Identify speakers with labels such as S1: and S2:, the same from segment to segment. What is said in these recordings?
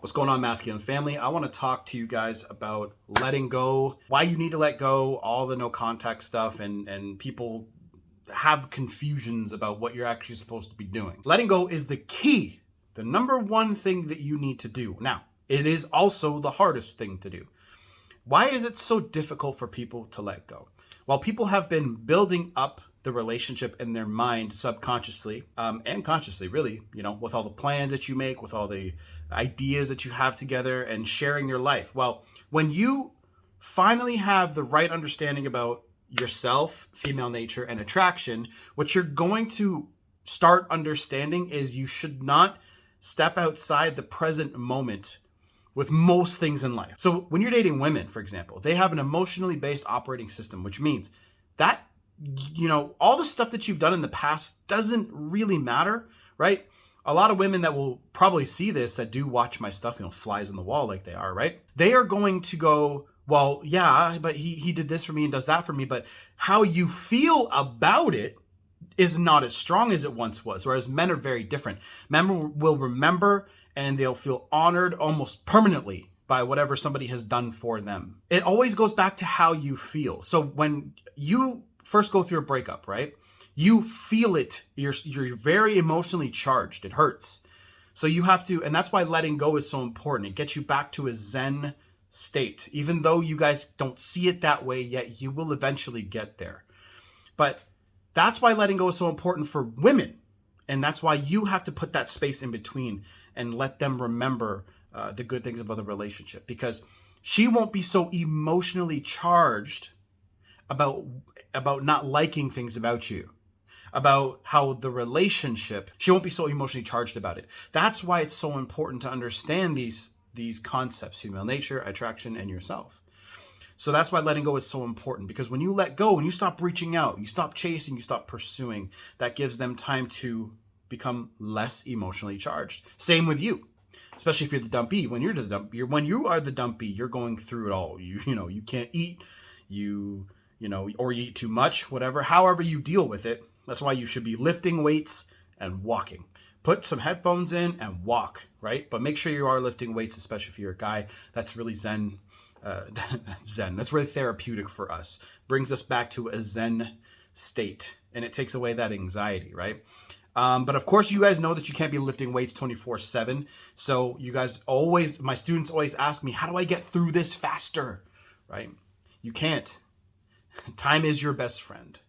S1: What's going on, Masculine family? I want to talk to you guys about letting go, why you need to let go, all the no contact stuff, and people have confusions about what you're actually supposed to be doing. Letting go is the key, the number one thing that you need to do. Now, it is also the hardest thing to do. Why is it so difficult for people to let go? Well, people have been building up the relationship in their mind subconsciously and consciously, really, with all the plans that you make, with all the ideas that you have together and sharing your life. Well, when you finally have the right understanding about yourself, female nature, and attraction, what you're going to start understanding is you should not step outside the present moment with most things in life. So when you're dating women, for example, they have an emotionally based operating system, which means that all the stuff that you've done in the past doesn't really matter, right? A lot of women that will probably see this, that do watch my stuff, flies on the wall like they are, right? They are going to go, well, yeah, but he did this for me and does that for me. But how you feel about it is not as strong as it once was. Whereas men are very different. Men will remember and they'll feel honored almost permanently by whatever somebody has done for them. It always goes back to how you feel. So when you first go through a breakup, right? You feel it. You're very emotionally charged. It hurts. So you have to, and that's why letting go is so important. It gets you back to a Zen state. Even though you guys don't see it that way yet, you will eventually get there. But that's why letting go is so important for women. And that's why you have to put that space in between and let them remember the good things about the relationship. Because she won't be so emotionally charged about not liking things about you, about how the relationship, she won't be so emotionally charged about it. That's why it's so important to understand these concepts, female nature, attraction, and yourself. So that's why letting go is so important, because when you let go, when you stop reaching out, you stop chasing, you stop pursuing, that gives them time to become less emotionally charged. Same with you, especially if you're the dumpy. When when you are the dumpy, you're going through it all. You can't eat, or you eat too much, whatever. However you deal with it, that's why you should be lifting weights and walking. Put some headphones in and walk, right? But make sure you are lifting weights, especially if you're a guy. That's really Zen. That's really therapeutic for us. Brings us back to a Zen state, and it takes away that anxiety, right? But of course, you guys know that you can't be lifting weights 24/7. So you guys my students always ask me, how do I get through this faster, right? You can't. Time is your best friend.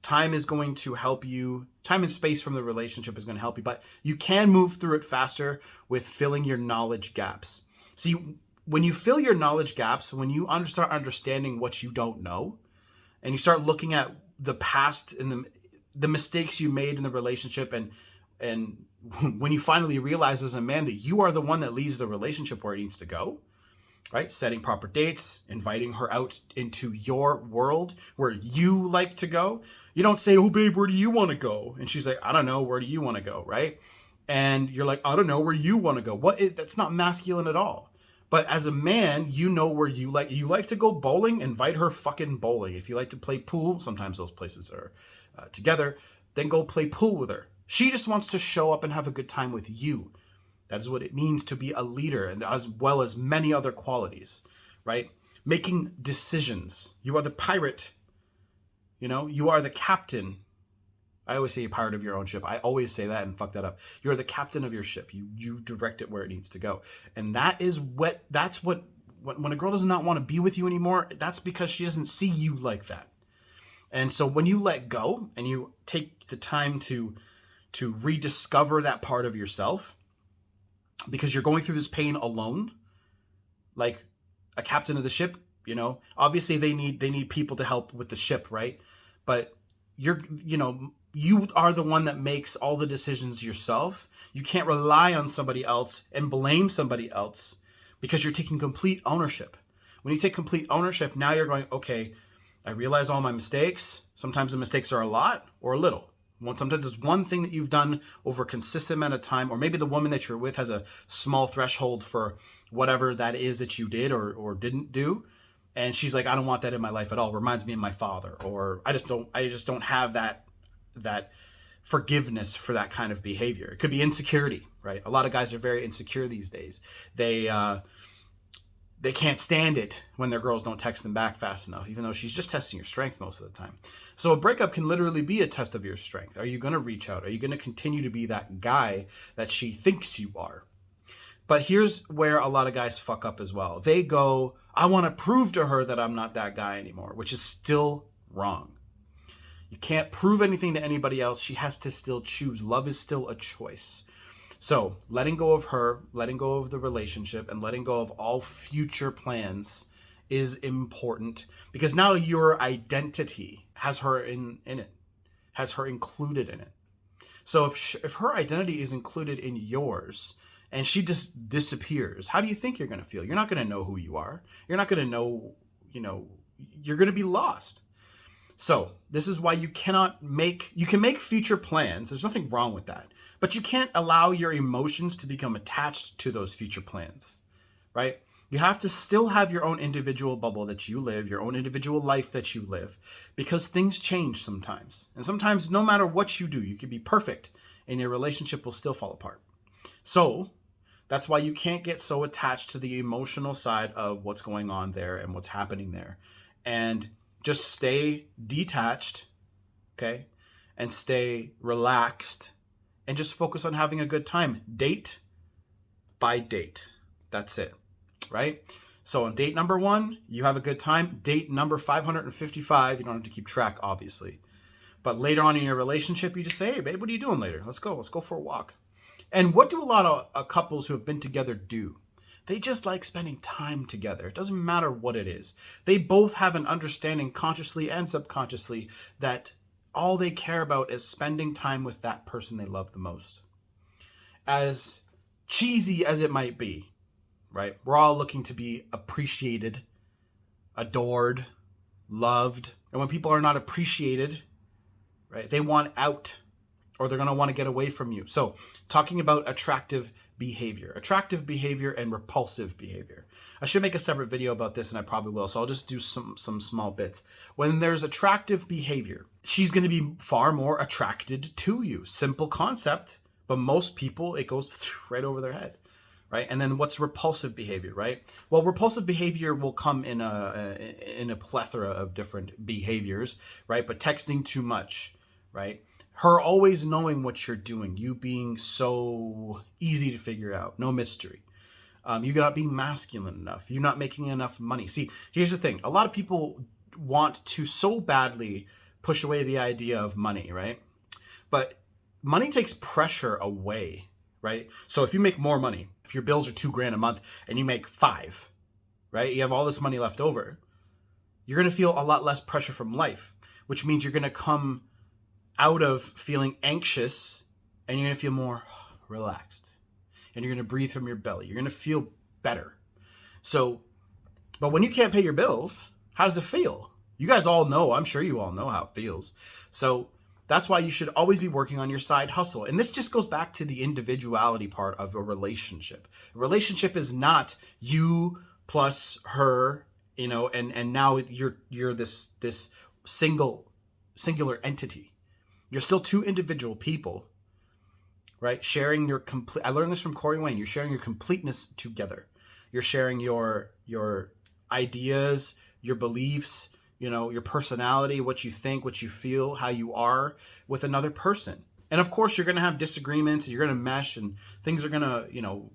S1: Time is going to help you. Time and space from the relationship is going to help you, but you can move through it faster with filling your knowledge gaps. See, when you fill your knowledge gaps, when you start understanding what you don't know, and you start looking at the past and the mistakes you made in the relationship, and when you finally realize as a man that you are the one that leads the relationship where it needs to go, right? Setting proper dates, inviting her out into your world where you like to go. You don't say, oh, babe, where do you want to go? And she's like, I don't know. Where do you want to go? Right? And you're like, I don't know where you want to go. That's not masculine at all. But as a man, you know where you like to go bowling, invite her fucking bowling. If you like to play pool, sometimes those places are together, then go play pool with her. She just wants to show up and have a good time with you. That is what it means to be a leader, and as well as many other qualities, right? Making decisions. You are the pirate. You are the captain. I always say you're pirate of your own ship. I always say that and fuck that up. You're the captain of your ship. You direct it where it needs to go. And that's what when a girl does not want to be with you anymore, that's because she doesn't see you like that. And so when you let go and you take the time to rediscover that part of yourself, because you're going through this pain alone, like a captain of the ship, obviously they need people to help with the ship, right? But you are the one that makes all the decisions yourself. You can't rely on somebody else and blame somebody else, because you're taking complete ownership. When you take complete ownership, now you're going, okay, I realize all my mistakes. Sometimes the mistakes are a lot or a little. Sometimes it's one thing that you've done over a consistent amount of time, or maybe the woman that you're with has a small threshold for whatever that is that you did or didn't do. And she's like, I don't want that in my life at all. It reminds me of my father, or I just don't have that forgiveness for that kind of behavior. It could be insecurity. right? A lot of guys are very insecure these days. They can't stand it when their girls don't text them back fast enough, even though she's just testing your strength most of the time. So a breakup can literally be a test of your strength. Are you going to reach out? Are you going to continue to be that guy that she thinks you are? But here's where a lot of guys fuck up as well. They go, I want to prove to her that I'm not that guy anymore, which is still wrong. You can't prove anything to anybody else. She has to still choose. Love is still a choice. So letting go of her, letting go of the relationship, and letting go of all future plans is important, because now your identity has her in it, has her included in it. So if her identity is included in yours and she just disappears, how do you think you're going to feel? You're not going to know who you are. You're not going to know, you're going to be lost. So this is why you can make future plans. There's nothing wrong with that. But you can't allow your emotions to become attached to those future plans, right? You have to still have your own individual bubble that you live, your own individual life that you live, because things change sometimes. And sometimes no matter what you do, you can be perfect and your relationship will still fall apart. So that's why you can't get so attached to the emotional side of what's going on there and what's happening there. And just stay detached, okay? And stay relaxed and just focus on having a good time. Date by date. That's it, right? So on date number 1, you have a good time. Date number 555, you don't have to keep track, obviously. But later on in your relationship, you just say, hey, babe, what are you doing later? Let's go for a walk. And what do a lot of couples who have been together do? They just like spending time together. It doesn't matter what it is. They both have an understanding, consciously and subconsciously, that all they care about is spending time with that person they love the most. As cheesy as it might be, right? We're all looking to be appreciated, adored, loved. And when people are not appreciated, right, they want out, or they're going to want to get away from you. So talking about attractive behavior and repulsive behavior. I should make a separate video about this, and I probably will. So I'll just do some small bits. When there's attractive behavior, she's going to be far more attracted to you. Simple concept, but most people, it goes right over their head, right? And then what's repulsive behavior, right? Well, repulsive behavior will come in a plethora of different behaviors, right? But texting too much, right? Her always knowing what you're doing, you being so easy to figure out, no mystery. You not being masculine enough, you not making enough money. See, here's the thing. A lot of people want to so badly push away the idea of money, right? But money takes pressure away, right? So if you make more money, if your bills are $2,000 a month and you make 5, right? You have all this money left over. You're going to feel a lot less pressure from life, which means you're going to come out of feeling anxious and you're going to feel more relaxed, and you're going to breathe from your belly. You're going to feel better. So, but when you can't pay your bills, how does it feel? You guys all know, I'm sure you all know how it feels. So that's why you should always be working on your side hustle. And this just goes back to the individuality part of a relationship. A relationship is not you plus her, and now you're this singular entity. You're still 2 individual people, right? Sharing your complete. I learned this from Corey Wayne. You're sharing your completeness together. You're sharing your ideas, your beliefs, your personality, what you think, what you feel, how you are with another person. And of course, you're going to have disagreements. And you're going to mesh, and things are going to,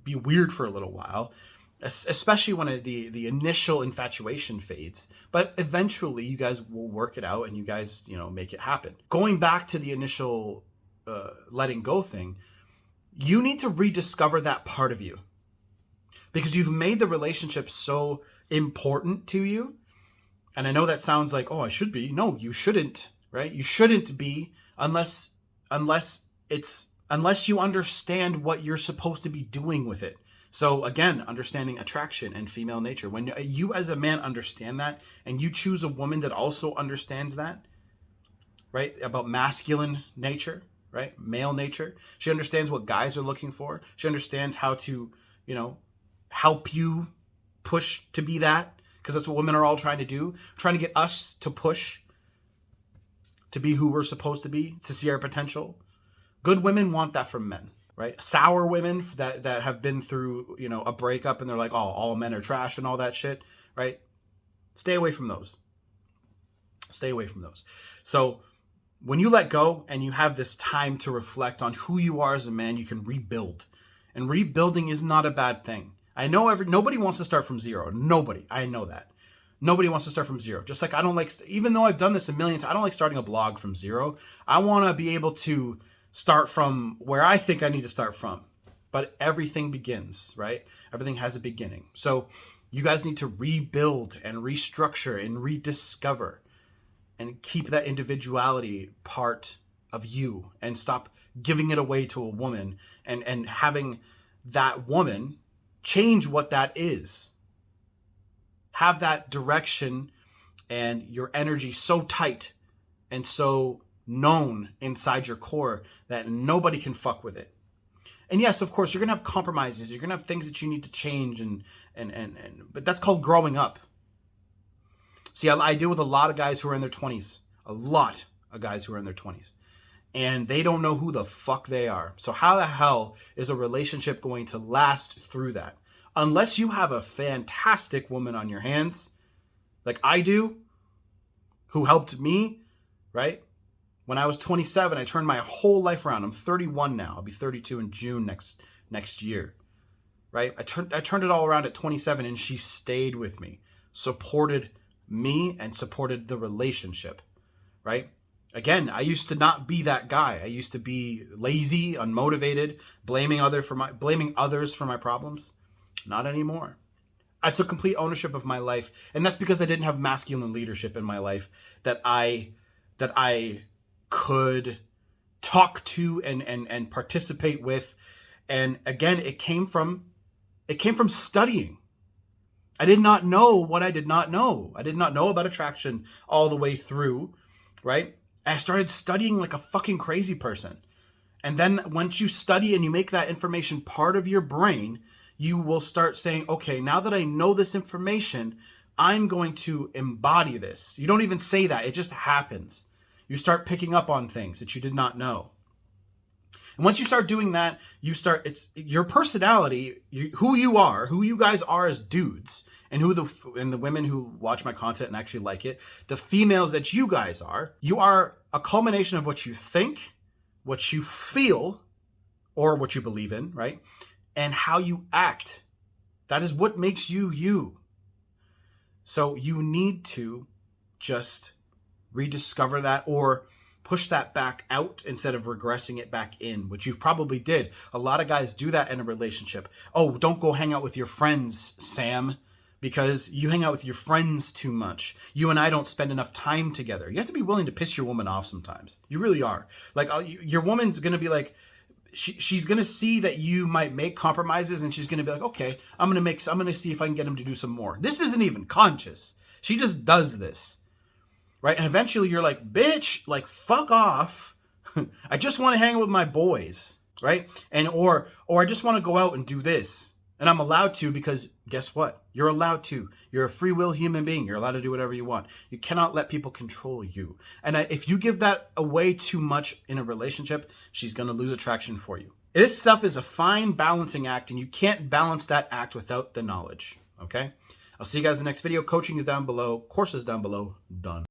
S1: be weird for a little while, especially when the initial infatuation fades. But eventually you guys will work it out and you guys, make it happen. Going back to the initial letting go thing, you need to rediscover that part of you, because you've made the relationship so important to you. And I know that sounds like, oh, I should be. No, you shouldn't, right? You shouldn't be unless you understand what you're supposed to be doing with it. So again, understanding attraction and female nature. When you as a man understand that, and you choose a woman that also understands that, right? About masculine nature, right? Male nature. She understands what guys are looking for. She understands how to, help you push to be that, because that's what women are all trying to do. Trying to get us to push to be who we're supposed to be, to see our potential. Good women want that from men, right? Sour women that have been through, you know, a breakup and they're like, oh, all men are trash and all that shit, right? Stay away from those. Stay away from those. So when you let go and you have this time to reflect on who you are as a man, you can rebuild. And rebuilding is not a bad thing. I know nobody wants to start from zero. Nobody. I know that. Nobody wants to start from zero. Just like I don't like, even though I've done this a million times, I don't like starting a blog from zero. I want to be able to start from where I think I need to start from. But everything begins, right? Everything has a beginning. So you guys need to rebuild and restructure and rediscover and keep that individuality part of you and stop giving it away to a woman and having that woman change what that is. Have that direction and your energy so tight and so known inside your core that nobody can fuck with it. And yes, of course, you're going to have compromises. You're going to have things that you need to change but that's called growing up. See, I deal with a lot of guys who are in their 20s. A lot of guys who are in their 20s. And they don't know who the fuck they are. So how the hell is a relationship going to last through that? Unless you have a fantastic woman on your hands, like I do, who helped me, right? When I was 27, I turned my whole life around. I'm 31 now. I'll be 32 in June next year, right? I turned it all around at 27, and she stayed with me, supported me, and supported the relationship, right? Again, I used to not be that guy. I used to be lazy, unmotivated, blaming others for my problems. Not anymore. I took complete ownership of my life, and that's because I didn't have masculine leadership in my life that I could talk to and participate with. And again, it came from studying. I did not know what I did not know. I did not know about attraction all the way through, right? And I started studying like a fucking crazy person. And then once you study and you make that information part of your brain, you will start saying, okay, now that I know this information, I'm going to embody this. You don't even say that. It just happens. You start picking up on things that you did not know. And once you start doing that, it's your personality, who you guys are as dudes, and the women who watch my content and actually like it, the females that you guys are, you are a culmination of what you think, what you feel, or what you believe in, right? And how you act. That is what makes you you. So you need to just rediscover that or push that back out instead of regressing it back in, which you probably did. A lot of guys do that in a relationship. Oh, don't go hang out with your friends, Sam, because you hang out with your friends too much. You and I don't spend enough time together. You have to be willing to piss your woman off sometimes. You really are. Like, your woman's going to be like, she's going to see that you might make compromises, and she's going to be like, okay, I'm going to see if I can get him to do some more. This isn't even conscious. She just does this. Right? And eventually you're like, bitch, like, fuck off. I just want to hang out with my boys. Right? And, or I just want to go out and do this. And I'm allowed to, because guess what? You're allowed to. You're a free will human being. You're allowed to do whatever you want. You cannot let people control you. And if you give that away too much in a relationship, she's going to lose attraction for you. This stuff is a fine balancing act, and you can't balance that act without the knowledge. Okay? I'll see you guys in the next video. Coaching is down below. Course is down below. Done.